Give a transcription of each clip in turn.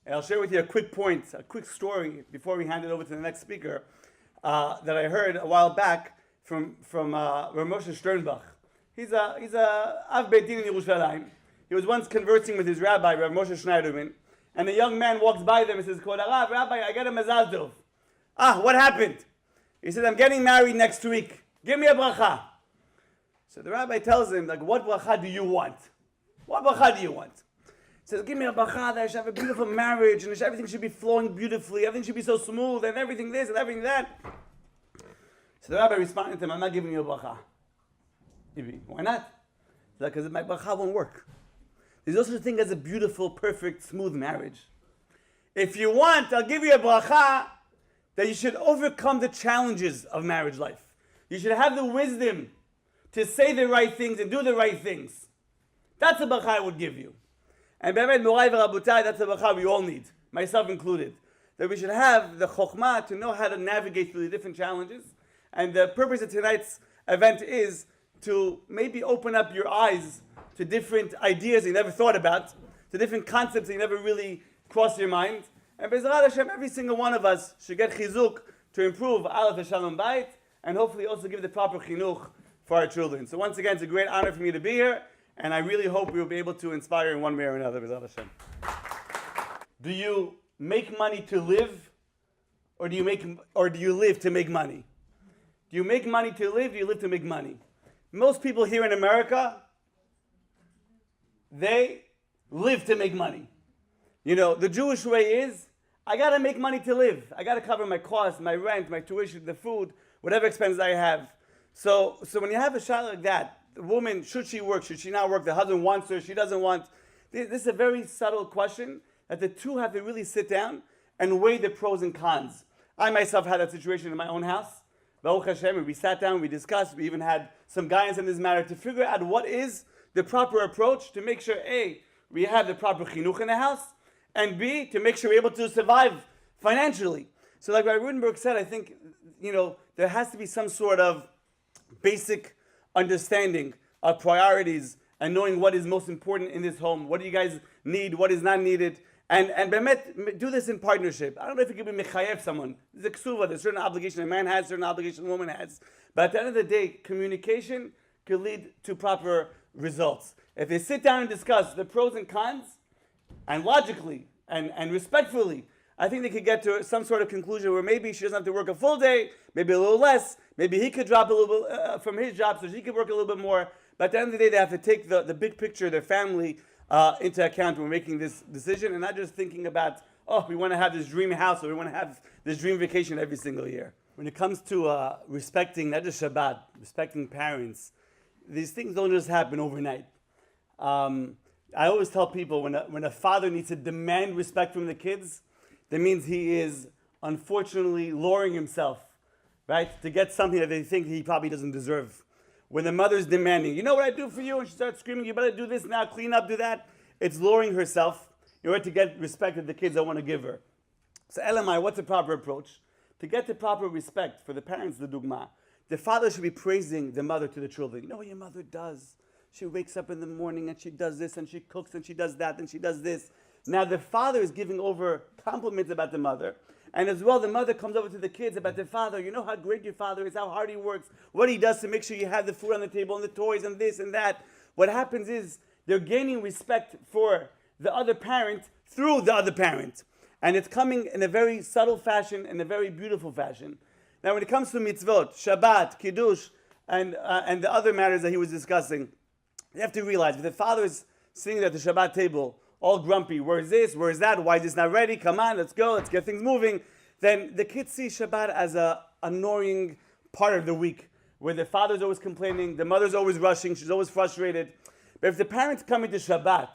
And I'll share with you a quick point, a quick story before we hand it over to the next speaker that I heard a while back from Rav Moshe Sternbach. He's a Av Beit Din in Yerushalayim. He was once conversing with his rabbi, Rav Moshe Schneiderman, and a young man walks by them and says, Kvod Harav, Rabbi, I got a mazal tov. Ah, what happened? He said, I'm getting married next week. Give me a bracha. So the rabbi tells him, like, what bracha do you want? What bracha do you want? He says, give me a bracha that I should have a beautiful marriage and everything should be flowing beautifully, everything should be so smooth and everything this and everything that. So the rabbi responded to him, I'm not giving you a bracha. Why not? Because my bracha won't work. There's no such thing as a beautiful, perfect, smooth marriage. If you want, I'll give you a bracha that you should overcome the challenges of marriage life. You should have the wisdom to say the right things and do the right things. That's a bracha I would give you. And be'emet, Morai v'Rabotai, that's a bracha we all need, myself included. That we should have the chokhmah to know how to navigate through the different challenges. And the purpose of tonight's event is to maybe open up your eyes to different ideas you never thought about, to different concepts that you never really crossed your mind. And Be'ezrat Hashem, every single one of us should get chizuk to improve Aleph Shalom Bayit, and hopefully also give the proper chinuch for our children. So once again, it's a great honor for me to be here, and I really hope we will be able to inspire in one way or another, Be'ezrat Hashem. Do you make money to live, or do you live to make money? Do you make money to live, or do you live to make money? Most people here in America, they live to make money. You know, the Jewish way is, I gotta make money to live. I gotta cover my costs, my rent, my tuition, the food, whatever expenses I have. So when you have a shot like that, the woman, should she work, should she not work? The husband wants her, she doesn't want. This is a very subtle question that the two have to really sit down and weigh the pros and cons. I myself had that situation in my own house. Baruch Hashem, we sat down, we discussed, we even had some guidance in this matter to figure out what is the proper approach to make sure, A, we have the proper chinuch in the house, and B, to make sure we're able to survive financially. So like Rabbi Rudenberg said, I think, there has to be some sort of basic understanding of priorities and knowing what is most important in this home. What do you guys need? What is not needed? And Be'emet, do this in partnership. I don't know if it could be mechayev someone. There's a ksuva, there's a certain obligation a man has, a certain obligation a woman has. But at the end of the day, communication could lead to proper results. If they sit down and discuss the pros and cons, and logically and respectfully, I think they could get to some sort of conclusion where maybe she doesn't have to work a full day, maybe a little less, maybe he could drop a little bit from his job so she could work a little bit more. But at the end of the day, they have to take the big picture, their family, into account when we're making this decision, and not just thinking about, we want to have this dream house or we want to have this dream vacation every single year. When it comes to respecting, not just Shabbat, respecting parents, these things don't just happen overnight. I always tell people when a father needs to demand respect from the kids, that means he is unfortunately lowering himself, right, to get something that they think he probably doesn't deserve. When the mother's demanding, you know what I do for you? And she starts screaming, you better do this now, clean up, do that. It's lowering herself in order to get respect that the kids don't want to give her. So Elamai, what's the proper approach? To get the proper respect for the parents, the dugma, the father should be praising the mother to the children. You know what your mother does? She wakes up in the morning and she does this and she cooks and she does that and she does this. Now the father is giving over compliments about the mother. And as well, the mother comes over to the kids about their father. You know how great your father is, how hard he works, what he does to make sure you have the food on the table and the toys and this and that. What happens is they're gaining respect for the other parent through the other parent. And it's coming in a very subtle fashion, in a very beautiful fashion. Now when it comes to mitzvot, Shabbat, Kiddush, and the other matters that he was discussing, you have to realize if the father is sitting at the Shabbat table, all grumpy, where's this, where's that, why is this not ready, come on, let's go, let's get things moving, then the kids see Shabbat as a annoying part of the week, where the father's always complaining, the mother's always rushing, she's always frustrated. But if the parents come into Shabbat,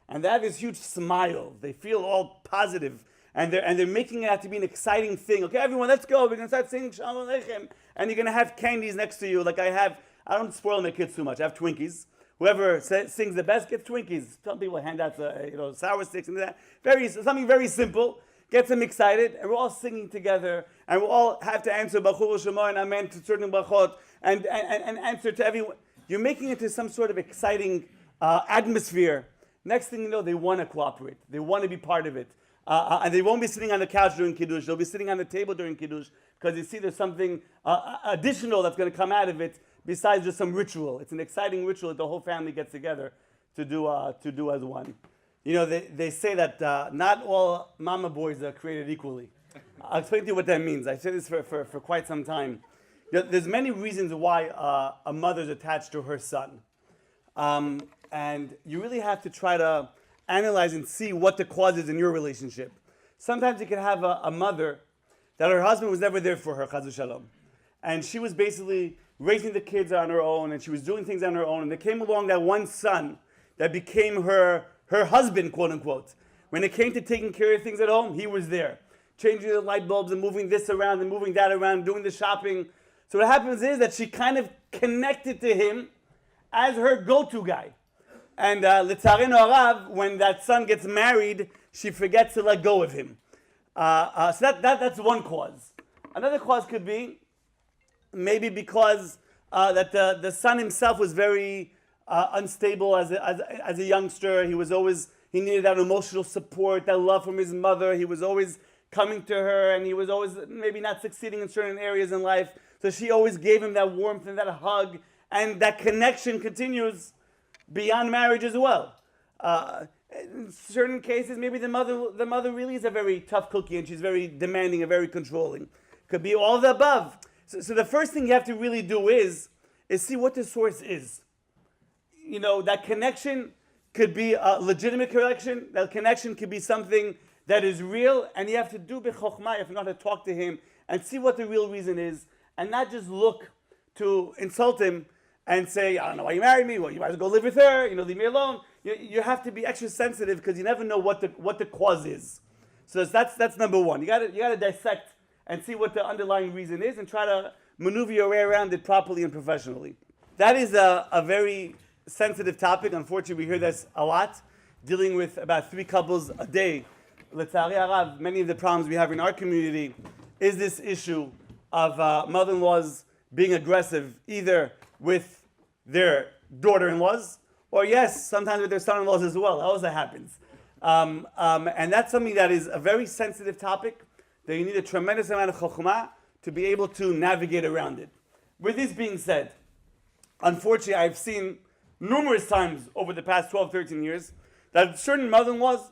and they have this huge smile, they feel all positive, and they're making it out to be an exciting thing. Okay, everyone, let's go, we're going to start singing Shalom Aleichem, and you're going to have candies next to you, like I don't spoil my kids too much, I have Twinkies. Whoever sings the best gets Twinkies. Some people hand out sour sticks and that. Something very simple. Gets them excited, and we're all singing together, and we all have to answer Bachur Shema and Amen to certain brachot, and answer to everyone. You're making it to some sort of exciting atmosphere. Next thing you know, they want to cooperate. They want to be part of it. And they won't be sitting on the couch during Kiddush. They'll be sitting on the table during Kiddush because they see there's something additional that's going to come out of it besides just some ritual. It's an exciting ritual that the whole family gets together to do as one. You know, they say that not all mama boys are created equally. I'll explain to you what that means. I've said this for quite some time. There's many reasons why a mother's attached to her son. And you really have to try to analyze and see what the cause is in your relationship. Sometimes you can have a mother that her husband was never there for her, chas v'shalom. And she was basically raising the kids on her own, and she was doing things on her own. And there came along that one son that became her husband, quote unquote. When it came to taking care of things at home, he was there. Changing the light bulbs and moving this around and moving that around, doing the shopping. So what happens is that she kind of connected to him as her go-to guy. And l'tzarenu harav, when that son gets married, she forgets to let go of him. So that's one cause. Another cause could be maybe because that the son himself was very unstable as a youngster. He needed that emotional support, that love from his mother. He was always coming to her, and he was always maybe not succeeding in certain areas in life. So she always gave him that warmth and that hug, and that connection continues beyond marriage as well. In certain cases, maybe the mother really is a very tough cookie, and she's very demanding and very controlling. Could be all of the above. So the first thing you have to really do is see what the source is. You know, that connection could be a legitimate connection. That connection could be something that is real, and you have to do b'chokhmah. You have to know how to talk to him and see what the real reason is, and not just look to insult him and say, I don't know why you married me. Well, you might as well go live with her. You know, leave me alone. You have to be extra sensitive because you never know what the cause is. So that's number one. You got to dissect and see what the underlying reason is and try to maneuver your way around it properly and professionally. That is a very sensitive topic. Unfortunately, we hear this a lot, dealing with about 3 couples a day. L'tzari harav, many of the problems we have in our community is this issue of mother-in-laws being aggressive, either with their daughter-in-laws, or yes, sometimes with their son-in-laws as well. That also happens. And that's something that is a very sensitive topic, that you need a tremendous amount of chokhmah to be able to navigate around it. With this being said, unfortunately, I've seen numerous times over the past 12, 13 years that certain mother-in-laws,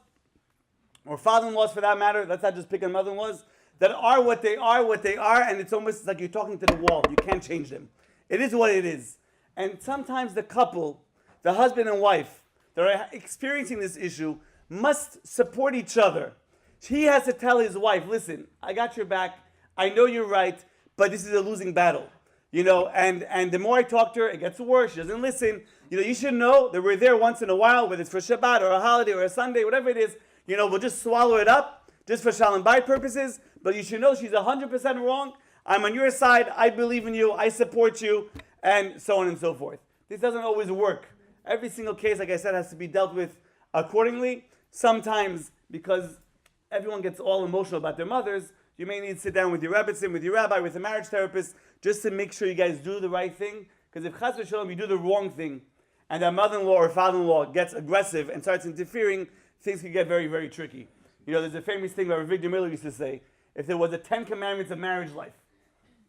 or father-in-laws for that matter, let's not just pick on mother-in-laws, that are what they are, and it's almost like you're talking to the wall. You can't change them. It is what it is. And sometimes the couple, the husband and wife, that are experiencing this issue, must support each other. He has to tell his wife, listen, I got your back, I know you're right, but this is a losing battle. You know, and the more I talk to her, it gets worse. She doesn't listen. You know, you should know that we're there once in a while, whether it's for Shabbat or a holiday or a Sunday, whatever it is. You know, we'll just swallow it up, just for shalom bayit purposes. But you should know she's 100% wrong. I'm on your side. I believe in you. I support you, and so on and so forth. This doesn't always work. Every single case, like I said, has to be dealt with accordingly. Sometimes, because everyone gets all emotional about their mothers, you may need to sit down with your rebbitzin, with your rabbi, with a marriage therapist, just to make sure you guys do the right thing. Because if chas v'shalom you do the wrong thing, and that mother-in-law or father-in-law gets aggressive and starts interfering, things can get very, very tricky. You know, there's a famous thing that Rabbi Miller used to say, if there was a 10 commandments of marriage life,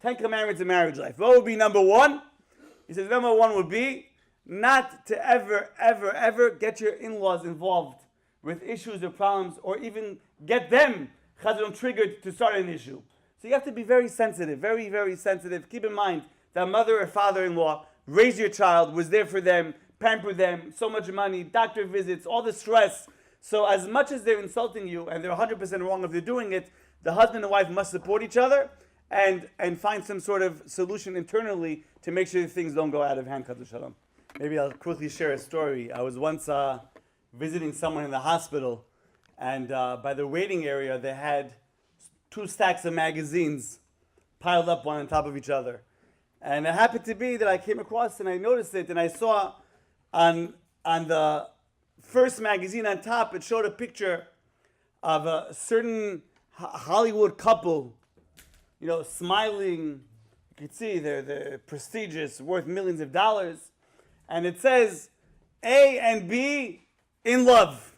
10 commandments of marriage life, what would be number 1? He says number 1 would be not to ever, ever, ever get your in-laws involved with issues or problems, or even get them triggered to start an issue. So you have to be very sensitive, very, very sensitive. Keep in mind that mother or father-in-law raised your child, was there for them, pampered them, so much money, doctor visits, all the stress. So as much as they're insulting you, and they're 100% wrong if they're doing it, the husband and wife must support each other and find some sort of solution internally to make sure things don't go out of hand. Shalom. Maybe I'll quickly share a story. I was once visiting someone in the hospital, and by the waiting area, they had 2 stacks of magazines piled up one on top of each other. And it happened to be that I came across and I noticed it, and I saw on the first magazine on top, it showed a picture of a certain Hollywood couple, you know, smiling. You could see they're prestigious, worth millions of dollars. And it says, A and B in love.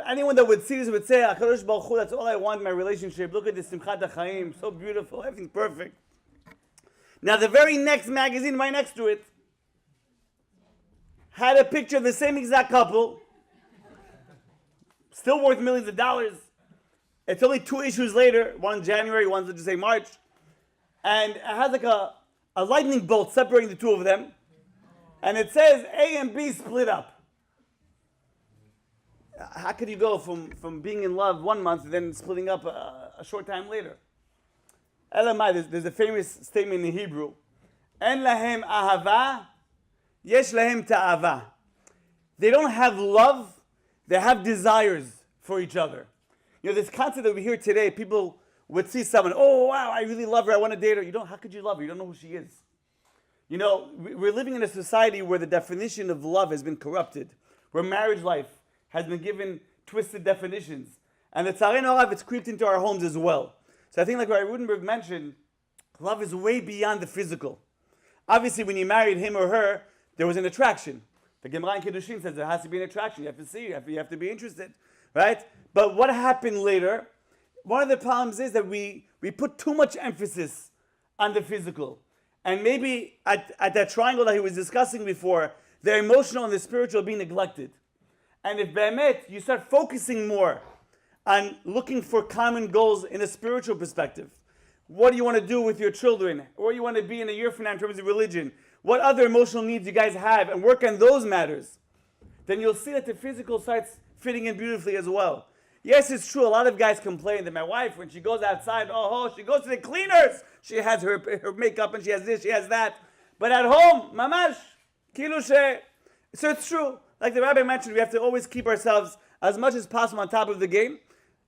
Anyone that would see this would say, HaKadosh Baruch Hu, that's all I want in my relationship. Look at this Simchat HaChaim, so beautiful, everything's perfect. Now the very next magazine right next to it had a picture of the same exact couple, still worth millions of dollars. It's only 2 issues later, one in January, one in, say, March. And it has like a lightning bolt separating the two of them. And it says A and B split up. How could you go from being in love 1 month and then splitting up a short time later? Elamai, there's a famous statement in Hebrew. En lahem ahava, yesh lahem ta'ava. They don't have love, they have desires for each other. You know, this concept that we hear today, people would see someone, oh wow, I really love her, I want to date her. How could you love her? You don't know who she is. You know, we're living in a society where the definition of love has been corrupted, where marriage life has been given twisted definitions. And the tzarei norav, it's creeped into our homes as well. So I think like Rabbi Rudenberg mentioned, love is way beyond the physical. Obviously, when you married him or her, there was an attraction. The Gemara in Kiddushin says there has to be an attraction. You have to see, you have to be interested, right? But what happened later, one of the problems is that we put too much emphasis on the physical. And maybe at that triangle that he was discussing before, the emotional and the spiritual being neglected. And if Be'emet, you start focusing more on looking for common goals in a spiritual perspective. What do you want to do with your children? Where you want to be in a year from now in terms of religion? What other emotional needs you guys have? And work on those matters. Then you'll see that the physical starts fitting in beautifully as well. Yes, it's true. A lot of guys complain that my wife, when she goes outside, she goes to the cleaners. She has her makeup and she has this, she has that. But at home, mamash, kilushe. So it's true. Like the Rabbi mentioned, we have to always keep ourselves as much as possible on top of the game.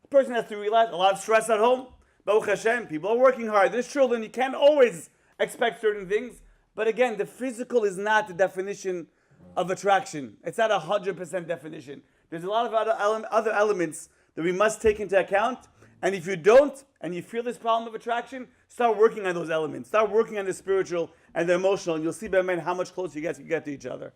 A person has to realize a lot of stress at home. Baruch Hashem, people are working hard. There's children, you can't always expect certain things. But again, the physical is not the definition of attraction. It's not 100% definition. There's a lot of other elements that we must take into account. And if you don't, and you feel this problem of attraction, start working on those elements. Start working on the spiritual and the emotional, and you'll see, man, how much closer you get to each other.